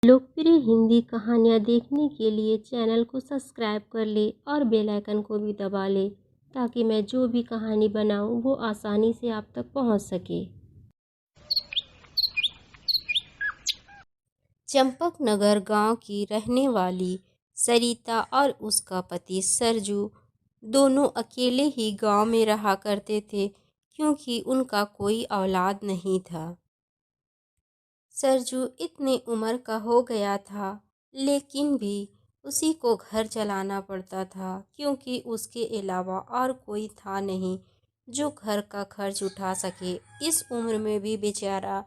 लोकप्रिय हिंदी कहानियाँ देखने के लिए चैनल को सब्सक्राइब कर ले और बेल आइकन को भी दबा ले ताकि मैं जो भी कहानी बनाऊँ वो आसानी से आप तक पहुँच सके। चंपकनगर गांव की रहने वाली सरिता और उसका पति सरजू दोनों अकेले ही गांव में रहा करते थे क्योंकि उनका कोई औलाद नहीं था। सरजू इतनी उम्र का हो गया था लेकिन भी उसी को घर चलाना पड़ता था क्योंकि उसके अलावा और कोई था नहीं जो घर का खर्च उठा सके। इस उम्र में भी बेचारा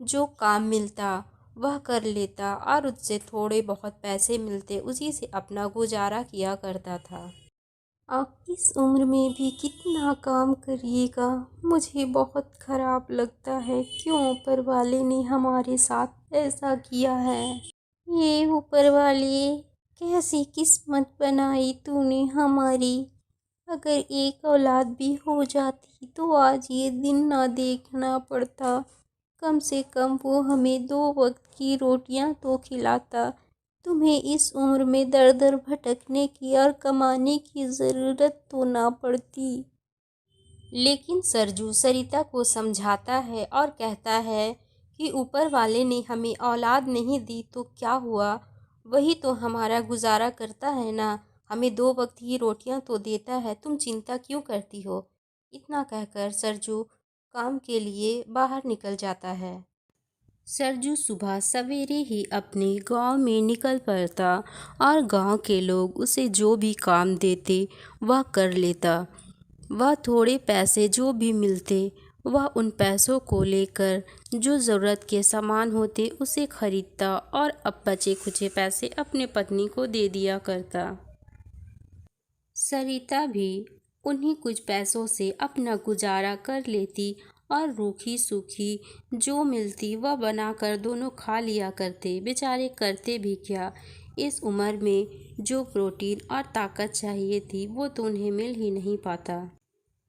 जो काम मिलता वह कर लेता और उससे थोड़े बहुत पैसे मिलते उसी से अपना गुजारा किया करता था। आप इस उम्र में भी कितना काम करिएगा, मुझे बहुत खराब लगता है क्यों ऊपर वाले ने हमारे साथ ऐसा किया है। ये ऊपर वाले, कैसी किस्मत बनाई तूने हमारी। अगर एक औलाद भी हो जाती तो आज ये दिन ना देखना पड़ता। कम से कम वो हमें 2 वक्त की रोटियां तो खिलाता। तुम्हें इस उम्र में दर दर भटकने की और कमाने की ज़रूरत तो ना पड़ती। लेकिन सरजू सरिता को समझाता है और कहता है कि ऊपर वाले ने हमें औलाद नहीं दी तो क्या हुआ, वही तो हमारा गुजारा करता है ना, हमें 2 वक्त की रोटियां तो देता है, तुम चिंता क्यों करती हो। इतना कहकर सरजू काम के लिए बाहर निकल जाता है। सरजू सुबह सवेरे ही अपने गांव में निकल पड़ता और गांव के लोग उसे जो भी काम देते वह कर लेता। वह थोड़े पैसे जो भी मिलते वह उन पैसों को लेकर जो ज़रूरत के सामान होते उसे खरीदता और अब बचे खुचे पैसे अपने पत्नी को दे दिया करता। सरिता भी उन्हीं कुछ पैसों से अपना गुजारा कर लेती और रूखी सूखी जो मिलती वह बनाकर दोनों खा लिया करते। बेचारे करते भी क्या, इस उम्र में जो प्रोटीन और ताकत चाहिए थी वो तो उन्हें मिल ही नहीं पाता।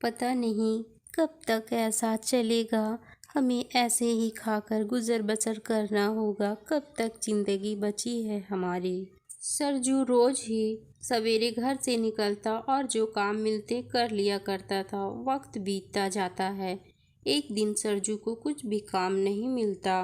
पता नहीं कब तक ऐसा चलेगा, हमें ऐसे ही खाकर गुजर बसर करना होगा, कब तक जिंदगी बची है हमारी। सरजू रोज ही सवेरे घर से निकलता और जो काम मिलते कर लिया करता था। वक्त बीतता जाता है। एक दिन सरजू को कुछ भी काम नहीं मिलता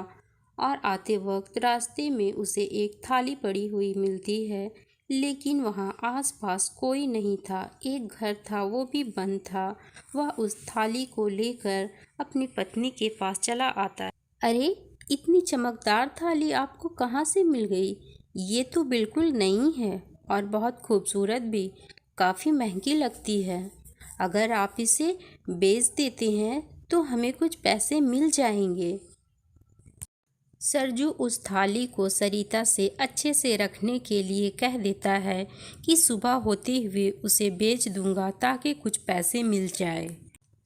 और आते वक्त रास्ते में उसे एक थाली पड़ी हुई मिलती है, लेकिन वहाँ आसपास कोई नहीं था। एक घर था वो भी बंद था। वह उस थाली को लेकर अपनी पत्नी के पास चला आता है। अरे, इतनी चमकदार थाली आपको कहाँ से मिल गई? ये तो बिल्कुल नई है और बहुत खूबसूरत भी, काफ़ी महंगी लगती है। अगर आप इसे बेच देते हैं तो हमें कुछ पैसे मिल जाएंगे। सरजू उस थाली को सरिता से अच्छे से रखने के लिए कह देता है कि सुबह होते हुए उसे बेच दूंगा ताकि कुछ पैसे मिल जाए।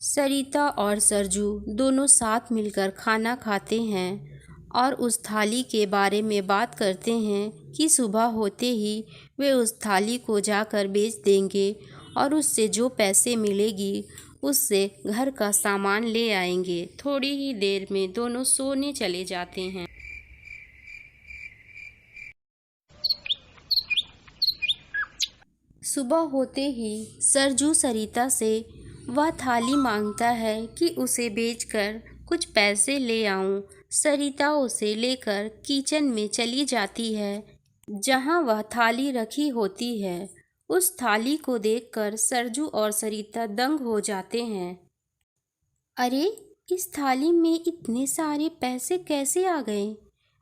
सरिता और सरजू दोनों साथ मिलकर खाना खाते हैं और उस थाली के बारे में बात करते हैं कि सुबह होते ही वे उस थाली को जाकर बेच देंगे और उससे जो पैसे मिलेगी उससे घर का सामान ले आएंगे। थोड़ी ही देर में दोनों सोने चले जाते हैं। सुबह होते ही सरजू सरिता से वह थाली मांगता है कि उसे बेचकर कुछ पैसे ले आऊं। सरिता उसे लेकर किचन में चली जाती है जहां वह थाली रखी होती है। उस थाली को देखकर सरजू और सरिता दंग हो जाते हैं। अरे, इस थाली में इतने सारे पैसे कैसे आ गए?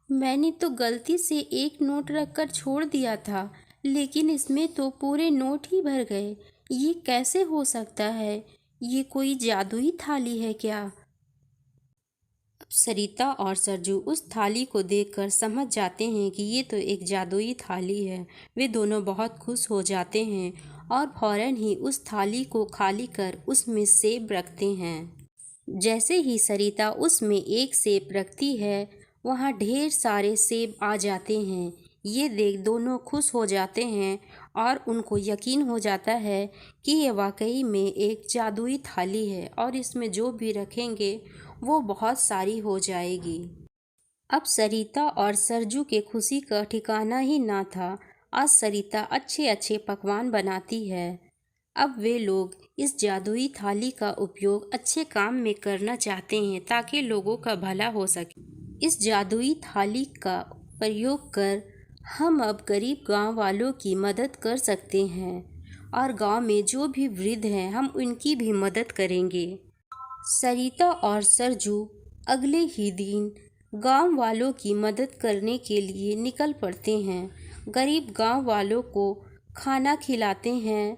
मैंने तो गलती से एक नोट रखकर छोड़ दिया था, लेकिन इसमें तो पूरे नोट ही भर गए। ये कैसे हो सकता है? ये कोई जादुई थाली है क्या? अब सरिता और सरजू उस थाली को देखकर समझ जाते हैं कि ये तो एक जादुई थाली है। वे दोनों बहुत खुश हो जाते हैं और फौरन ही उस थाली को खाली कर उसमें सेब रखते हैं। जैसे ही सरिता उसमें एक सेब रखती है वहाँ ढेर सारे सेब आ जाते हैं। ये देख दोनों खुश हो जाते हैं और उनको यकीन हो जाता है कि ये वाकई में एक जादुई थाली है और इसमें जो भी रखेंगे वो बहुत सारी हो जाएगी। अब सरिता और सरजू के खुशी का ठिकाना ही ना था। आज सरिता अच्छे अच्छे पकवान बनाती है। अब वे लोग इस जादुई थाली का उपयोग अच्छे काम में करना चाहते हैं ताकि लोगों का भला हो सके। इस जादुई थाली का प्रयोग कर हम अब गरीब गांव वालों की मदद कर सकते हैं और गांव में जो भी वृद्ध हैं हम उनकी भी मदद करेंगे। सरिता और सरजू अगले ही दिन गांव वालों की मदद करने के लिए निकल पड़ते हैं। गरीब गांव वालों को खाना खिलाते हैं।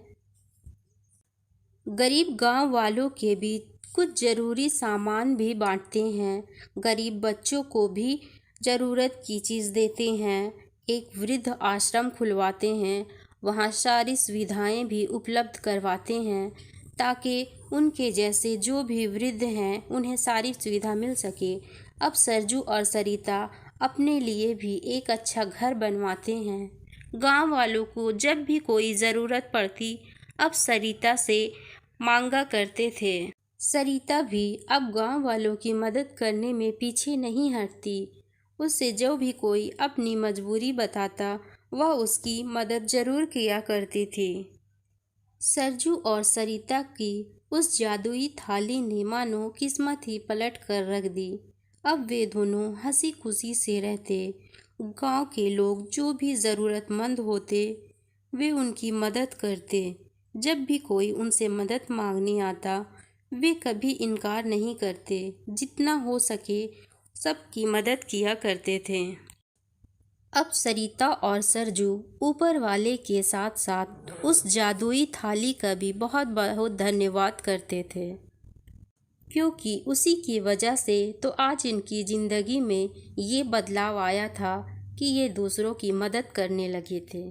गरीब गांव वालों के बीच कुछ ज़रूरी सामान भी बांटते हैं। गरीब बच्चों को भी ज़रूरत की चीज़ देते हैं। एक वृद्ध आश्रम खुलवाते हैं, वहाँ सारी सुविधाएं भी उपलब्ध करवाते हैं ताकि उनके जैसे जो भी वृद्ध हैं उन्हें सारी सुविधा मिल सके। अब सरजू और सरिता अपने लिए भी एक अच्छा घर बनवाते हैं। गांव वालों को जब भी कोई ज़रूरत पड़ती अब सरिता से मांगा करते थे। सरिता भी अब गांव वालों की मदद करने में पीछे नहीं हटती। उससे जो भी कोई अपनी मजबूरी बताता वह उसकी मदद जरूर किया करती थी। सरजू और सरिता की उस जादुई थाली ने मानो किस्मत ही पलट कर रख दी। अब वे दोनों हंसी खुशी से रहते। गांव के लोग जो भी ज़रूरतमंद होते वे उनकी मदद करते। जब भी कोई उनसे मदद मांगने आता वे कभी इनकार नहीं करते। जितना हो सके सबकी मदद किया करते थे। अब सरिता और सरजू ऊपर वाले के साथ साथ उस जादुई थाली का भी बहुत बहुत धन्यवाद करते थे, क्योंकि उसी की वजह से तो आज इनकी ज़िंदगी में ये बदलाव आया था कि ये दूसरों की मदद करने लगे थे।